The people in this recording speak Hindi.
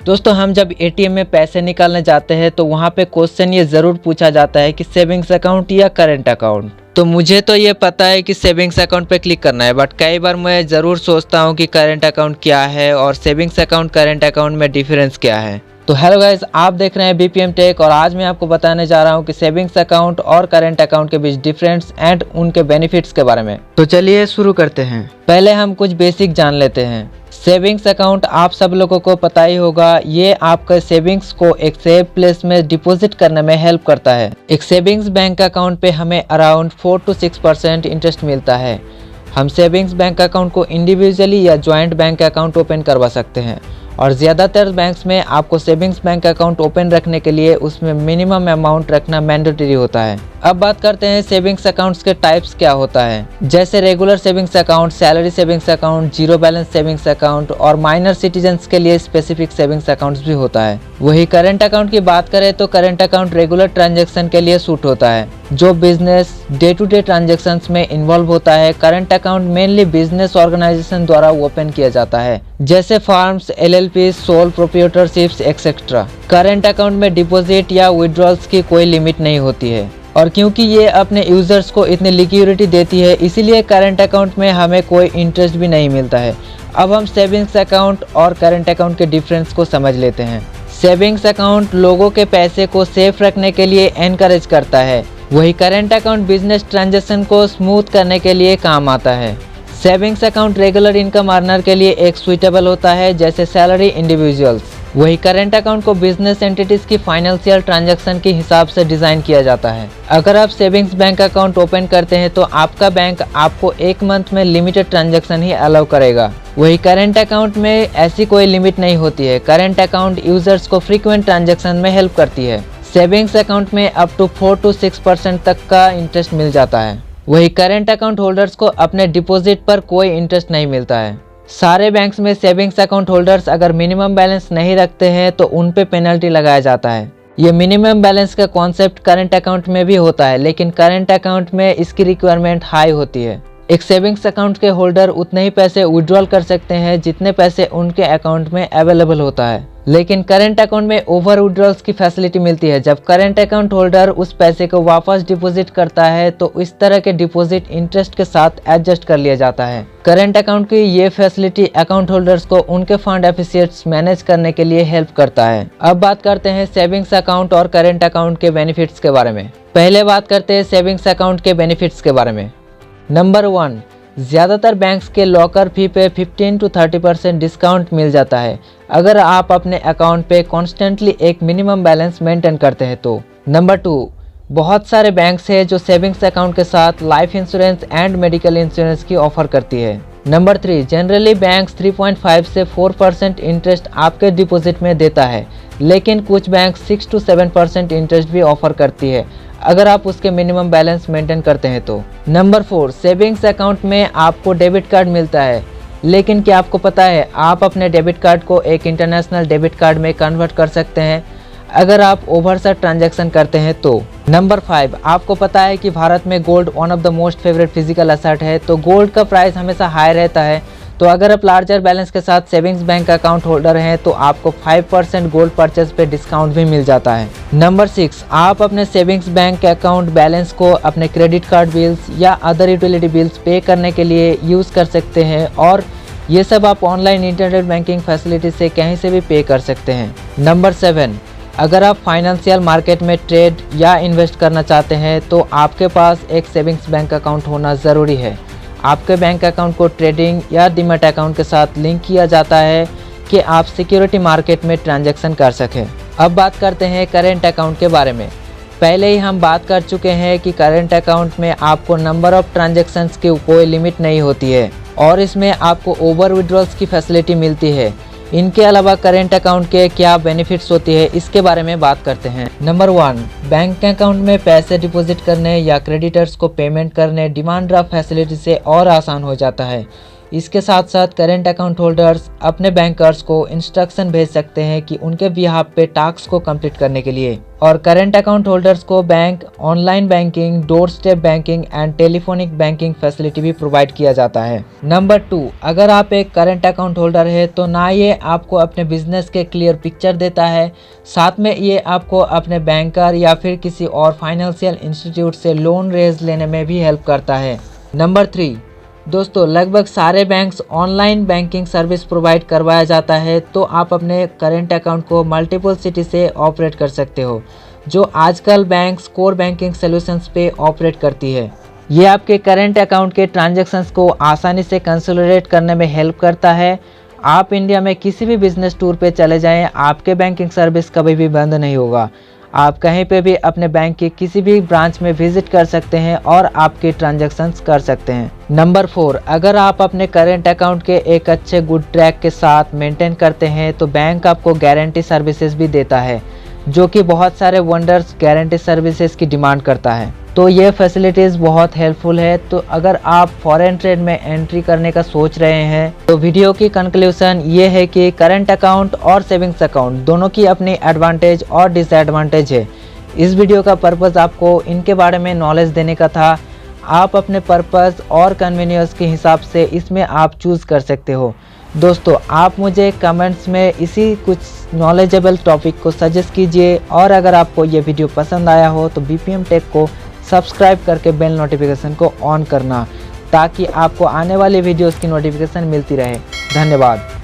दोस्तों हम जब एटीएम में पैसे निकालने जाते हैं तो वहाँ पे क्वेश्चन ये ज़रूर पूछा जाता है कि सेविंग्स अकाउंट या करेंट अकाउंट। तो मुझे तो ये पता है कि सेविंग्स अकाउंट पे क्लिक करना है, बट कई बार मैं ज़रूर सोचता हूँ कि करेंट अकाउंट क्या है और सेविंग्स अकाउंट करेंट अकाउंट में डिफरेंस क्या है। तो हेलो गाइस, आप देख रहे हैं बीपीएम टेक और आज मैं आपको बताने जा रहा हूँ कि सेविंग्स अकाउंट और करेंट अकाउंट के बीच डिफरेंस एंड उनके बेनिफिट्स के बारे में। तो चलिए शुरू करते हैं। पहले हम कुछ बेसिक जान लेते हैं। सेविंग्स अकाउंट आप सब लोगों को पता ही होगा, ये आपके सेविंग्स को एक सेफ प्लेस में डिपॉजिट करने में हेल्प करता है। एक सेविंग्स बैंक अकाउंट पे हमें अराउंड 4 to 6% इंटरेस्ट मिलता है। हम सेविंग्स बैंक अकाउंट को इंडिविजुअली या जॉइंट बैंक अकाउंट ओपन करवा सकते हैं और ज़्यादातर बैंक्स में आपको सेविंग्स बैंक अकाउंट ओपन रखने के लिए उसमें मिनिमम अमाउंट रखना मैंडेटरी होता है। अब बात करते हैं सेविंग्स अकाउंट्स के टाइप्स क्या होता है, जैसे regular savings account, salary savings account, zero balance savings account और माइनर सिटीजन्स के लिए स्पेसिफिक सेविंग्स अकाउंट्स भी होता है। वही करेंट अकाउंट की बात करें तो करेंट अकाउंट रेगुलर ट्रांजेक्शन के लिए सूट होता है, जो business day to day transactions में इन्वॉल्व होता है। Current account mainly business organisation द्वारा ओपन किया जाता है, जैसे firms, LLP, sole proprietorships etcetera. Current account में डिपॉजिट या विड्रॉल्स की कोई लिमिट नहीं होती है और क्योंकि ये अपने यूजर्स को इतनी लिक्विडिटी देती है, इसीलिए करेंट अकाउंट में हमें कोई इंटरेस्ट भी नहीं मिलता है। अब हम सेविंग्स अकाउंट और करेंट अकाउंट के डिफरेंस को समझ लेते हैं। सेविंग्स अकाउंट लोगों के पैसे को सेफ रखने के लिए एनकरेज करता है, वही करेंट अकाउंट बिजनेस ट्रांजेक्शन को स्मूथ करने के लिए काम आता है। Savings account regular income earner के लिए एक सुइटेबल होता है, जैसे सैलरी इंडिविजुअल्स। वही करेंट अकाउंट को बिजनेस एंटिटीज की फाइनेंशियल ट्रांजैक्शन के हिसाब से डिजाइन किया जाता है। अगर आप सेविंग्स बैंक अकाउंट ओपन करते हैं तो आपका बैंक आपको एक मंथ में लिमिटेड ट्रांजैक्शन ही अलाउ करेगा। वही करेंट अकाउंट में ऐसी कोई लिमिट नहीं होती है। करेंट अकाउंट यूजर्स को फ्रीक्वेंट ट्रांजैक्शन में हेल्प करती है। सेविंग्स अकाउंट में अप टू 4 to 6% तक का इंटरेस्ट मिल जाता है। वही करेंट अकाउंट होल्डर्स को अपने डिपॉजिट पर कोई इंटरेस्ट नहीं मिलता है। सारे बैंक्स में सेविंग्स अकाउंट होल्डर्स अगर मिनिमम बैलेंस नहीं रखते हैं तो उन पे पेनल्टी लगाया जाता है। ये मिनिमम बैलेंस का कॉन्सेप्ट करंट अकाउंट में भी होता है, लेकिन करंट अकाउंट में इसकी रिक्वायरमेंट हाई होती है। एक सेविंग्स अकाउंट के होल्डर उतने ही पैसे विड्रॉल कर सकते हैं जितने पैसे उनके अकाउंट में अवेलेबल होता है, लेकिन करंट अकाउंट में ओवर विड्रॉल्स की फैसिलिटी मिलती है। जब करंट अकाउंट होल्डर उस पैसे को वापस डिपॉजिट करता है तो इस तरह के डिपॉजिट इंटरेस्ट के साथ एडजस्ट कर लिया जाता है। करंट अकाउंट की ये फैसिलिटी अकाउंट होल्डर्स को उनके फंड एफिशिएंट्स मैनेज करने के लिए हेल्प करता है। अब बात करते हैं सेविंग्स अकाउंट और करंट अकाउंट के बेनिफिट्स के बारे में। पहले बात करते हैं सेविंग्स अकाउंट के बेनिफिट्स के बारे में। नंबर 1, ज़्यादातर बैंक्स के लॉकर फी पे 15 to 30% डिस्काउंट मिल जाता है अगर आप अपने अकाउंट पे कॉन्स्टेंटली एक मिनिमम बैलेंस मेंटेन करते हैं तो। नंबर 2, बहुत सारे बैंक्स हैं जो सेविंग्स अकाउंट के साथ life insurance and medical insurance की ऑफर करती है। नंबर 3, जनरली बैंक्स 3.5 से 4% इंटरेस्ट आपके डिपॉजिट में देता है, लेकिन कुछ बैंक 6 to 7% इंटरेस्ट भी ऑफर करती है अगर आप उसके मिनिमम बैलेंस मेंटेन करते हैं तो। नंबर 4, सेविंग्स अकाउंट में आपको डेबिट कार्ड मिलता है, लेकिन क्या आपको पता है आप अपने डेबिट कार्ड को एक इंटरनेशनल डेबिट कार्ड में कन्वर्ट कर सकते हैं अगर आप ओवरसेट ट्रांजैक्शन करते हैं तो। नंबर 5, आपको पता है कि भारत में gold one of the most favourite physical asset है, तो गोल्ड का प्राइस हमेशा हाई रहता है। तो अगर आप लार्जर बैलेंस के साथ सेविंग्स बैंक अकाउंट होल्डर हैं तो आपको 5% गोल्ड परचेज पे डिस्काउंट भी मिल जाता है। नंबर 6, आप अपने सेविंग्स बैंक अकाउंट बैलेंस को अपने क्रेडिट कार्ड बिल्स या अदर यूटिलिटी बिल्स पे करने के लिए यूज़ कर सकते हैं और ये सब आप ऑनलाइन इंटरनेट बैंकिंग फैसिलिटी से कहीं से भी पे कर सकते हैं। नंबर 7, अगर आप फाइनेंशियल मार्केट में ट्रेड या इन्वेस्ट करना चाहते हैं तो आपके पास एक सेविंग्स बैंक अकाउंट होना ज़रूरी है। आपके बैंक अकाउंट को ट्रेडिंग या डीमैट अकाउंट के साथ लिंक किया जाता है कि आप सिक्योरिटी मार्केट में ट्रांजैक्शन कर सकें। अब बात करते हैं करेंट अकाउंट के बारे में। पहले ही हम बात कर चुके हैं कि करेंट अकाउंट में आपको नंबर ऑफ ट्रांजैक्शंस की कोई लिमिट नहीं होती है और इसमें आपको ओवर विड्रॉल्स की फैसिलिटी मिलती है। इनके अलावा करेंट अकाउंट के क्या बेनिफिट्स होती है इसके बारे में बात करते हैं। नंबर 1, बैंक अकाउंट में पैसे डिपॉजिट करने या क्रेडिटर्स को पेमेंट करने डिमांड ड्राफ्ट फैसिलिटी से और आसान हो जाता है। इसके साथ साथ करेंट अकाउंट होल्डर्स अपने बैंकर्स को इंस्ट्रक्शन भेज सकते हैं कि उनके बिहाफ पे टास्क को कंप्लीट करने के लिए। और करेंट अकाउंट होल्डर्स को bank online banking, door step banking and telephonic banking facility भी प्रोवाइड किया जाता है। नंबर 2, अगर आप एक करेंट अकाउंट होल्डर है तो ना ये आपको अपने बिजनेस के क्लियर पिक्चर देता है, साथ में ये आपको अपने बैंकर या फिर किसी और फाइनेंशियल इंस्टीट्यूट से लोन रेज लेने में भी हेल्प करता है। नंबर 3, दोस्तों लगभग सारे banks online banking service provide करवाया जाता है, तो आप अपने करेंट अकाउंट को मल्टीपल सिटी से ऑपरेट कर सकते हो, जो आजकल बैंक्स कोर बैंकिंग सॉल्यूशंस पे ऑपरेट करती है। ये आपके करेंट अकाउंट के ट्रांजैक्शंस को आसानी से कंसोलिडेट करने में हेल्प करता है। आप इंडिया में किसी भी बिजनेस टूर पे चले जाएं, आपके बैंकिंग सर्विस कभी भी बंद नहीं होगा। आप कहीं पे भी अपने बैंक के किसी भी ब्रांच में विजिट कर सकते हैं और आपके ट्रांजैक्शंस कर सकते हैं। नंबर 4, अगर आप अपने करेंट अकाउंट के एक अच्छे गुड ट्रैक के साथ मेंटेन करते हैं तो बैंक आपको गारंटी सर्विसेज भी देता है, जो कि बहुत सारे वंडर्स गारंटी सर्विसेज की डिमांड करता है। तो ये फैसिलिटीज़ बहुत हेल्पफुल है। तो अगर आप फॉरेन ट्रेड में एंट्री करने का सोच रहे हैं तो वीडियो की कंक्लूजन ये है कि करंट अकाउंट और सेविंग्स अकाउंट दोनों की अपनी एडवांटेज और डिसएडवांटेज है। इस वीडियो का पर्पज़ आपको इनके बारे में नॉलेज देने का था। आप अपने पर्पज़ और कन्वीनियंस के हिसाब से इसमें आप चूज़ कर सकते हो। दोस्तों आप मुझे कमेंट्स में इसी कुछ नॉलेजेबल टॉपिक को सजेस्ट कीजिए, और अगर आपको ये वीडियो पसंद आया हो तो BPM टेक को सब्सक्राइब करके बेल नोटिफिकेशन को ऑन करना, ताकि आपको आने वाली वीडियोस की नोटिफिकेशन मिलती रहे। धन्यवाद।